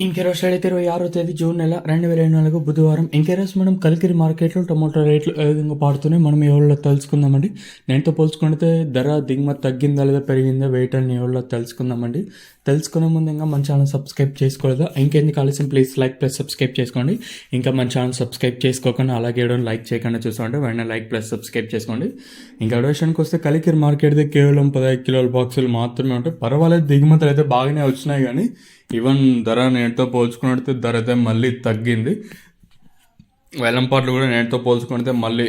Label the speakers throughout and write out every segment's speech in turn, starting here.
Speaker 1: ఇంకెరోజు అయితే 26వ తేదీ జూన్ నెల 2024 బుధవారం. ఇంకెరోజు మనం కలికిరి మార్కెట్లో టమాటో రేట్లు ఏ విధంగా పాడుతున్నాయి మనం ఎవరిలో తెలుసుకుందామండి. నేనుతో పోల్చుకుంటే ధర దిగుమతి తగ్గిందా లేదా పెరిగిందా వెయిట్ అని ఎవరిలో తెలుసుకుందామండి. తెలుసుకునే ముందు ఇంకా మన ఛానల్ సబ్స్క్రైబ్ చేసుకోలేదా? ఇంకెందుకు ఆలస్యం, ప్లీజ్ లైక్ ప్లస్ సబ్స్క్రైబ్ చేసుకోండి. ఇంకా మన ఛానల్ సబ్స్క్రైబ్ చేసుకోకుండా అలాగే ఎవరైనా లైక్ చేయకుండా చూస్తుంటే వెంటనే లైక్ ప్లస్ సబ్స్క్రైబ్ చేసుకోండి. ఇంకా విషయానికి వస్తే కలికిరి మార్కెట్ది కేవలం 15 కిలోల బాక్సులు మాత్రమే ఉంటాయి. పర్వాలేదు, దిగుమతులు అయితే బాగానే వచ్చినాయి, కానీ ఈవెన్ ధర నేటితో పోల్చుకున్నట్టు ధర అయితే మళ్ళీ తగ్గింది. వేలంపాట్లు కూడా నేటితో పోల్చుకుంటే మళ్ళీ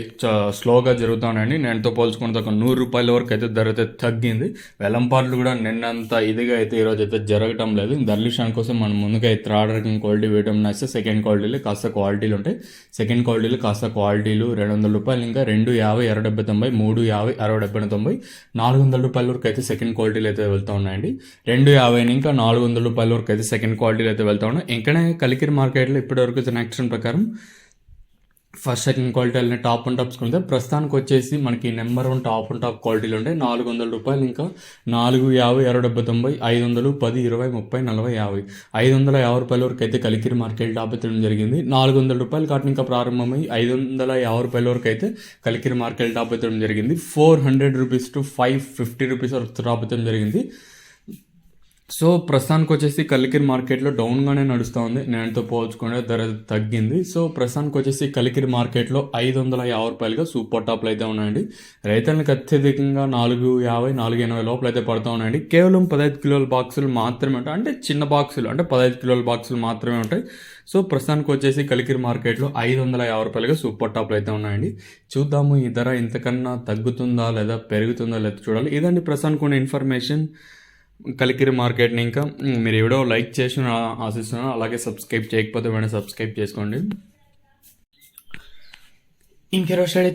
Speaker 1: స్లోగా జరుగుతున్నాయండి. నేటితో పోల్చుకుంటే ఒక 100 రూపాయల వరకు అయితే ధర అయితే తగ్గింది. వేలంపాట్లు కూడా నిన్నంత ఇదిగా అయితే ఈరోజు అయితే జరగటం లేదు. ధరల విషయానికి కోసం మనం ముందుగా అయితే థర్డ్ క్వాలిటీ వేయడం వస్తే సెకండ్ క్వాలిటీలు కాస్త క్వాలిటీలు ఉంటాయి. సెకండ్ క్వాలిటీలు కాస్త క్వాలిటీలు 200 రూపాయలు, ఇంకా 250, 60, 70, 350, 60, 70, 400 రూపాయల వరకు అయితే సెకండ్ క్వాలిటీలు అయితే వెళ్తూ ఉన్నాయండి. 250 ఇంకా 400 రూపాయల వరకు అయితే సెకండ్ క్వాలిటీలు అయితే వెళ్తూ ఉన్నాయి. ఇంకనే కలికిరి మార్కెట్లో ఇప్పటివరకు యాక్షన్ ప్రకారం ఫస్ట్ సెకండ్ క్వాలిటీ వెళ్ళిన టాప్ అండ్ టాప్స్ కొంటే ప్రస్తుతానికి వచ్చేసి మనకి నెంబర్ 1 టాప్ అండ్ టాప్ క్వాలిటీలు ఉంటాయి. 400 రూపాయలు, ఇంకా 450, 60, 70, 500, 10, 20, 30, 40, 50, 550 రూపాయల వరకు అయితే కలికిరి మార్కెట్ టాప్ ఎత్తడం జరిగింది. 400 రూపాయలు కాటిని ఇంకా ప్రారంభమై 550 రూపాయల వరకు అయితే కలికిరి మార్కెట్ టాప్ ఎత్తడం జరిగింది. 400 రూపీస్ టు 550 రూపీస్ వరకు టాప్ ఎత్తడం జరిగింది. సో ప్రస్తుతానికి వచ్చేసి కలికిరి మార్కెట్లో డౌన్గానే నడుస్తూ ఉంది. నేనుతో పోల్చుకుంటే ధర తగ్గింది. సో ప్రస్తుతానికి వచ్చేసి కలికిరి మార్కెట్లో 550 రూపాయలుగా సూపర్ టాప్లు అయితే ఉన్నాయండి. రైతులకు అత్యధికంగా 450, 480 లోపల అయితే పడుతూ ఉన్నాయండి. కేవలం 15 కిలోల బాక్సులు మాత్రమే ఉంటాయి, అంటే చిన్న బాక్సులు, అంటే 15 కిలోల బాక్సులు మాత్రమే ఉంటాయి. సో ప్రస్తుతానికి వచ్చేసి కలికిరి మార్కెట్లో 550 రూపాయలుగా సూపర్ టాప్లు అయితే ఉన్నాయండి. చూద్దాము ఈ ధర ఇంతకన్నా తగ్గుతుందా లేదా పెరుగుతుందా లేదా చూడాలి. ఇదండి ప్రస్తుతానికి ఉన్న ఇన్ఫర్మేషన్ కలికిరి మార్కెట్ని. ఇంకా మీరు ఎవడో లైక్ చేసి ఆశిస్తున్నాను, అలాగే సబ్స్క్రైబ్ చేయకపోతే వెంటనే సబ్స్క్రైబ్ చేసుకోండి. ఇంకెరోజు అయితే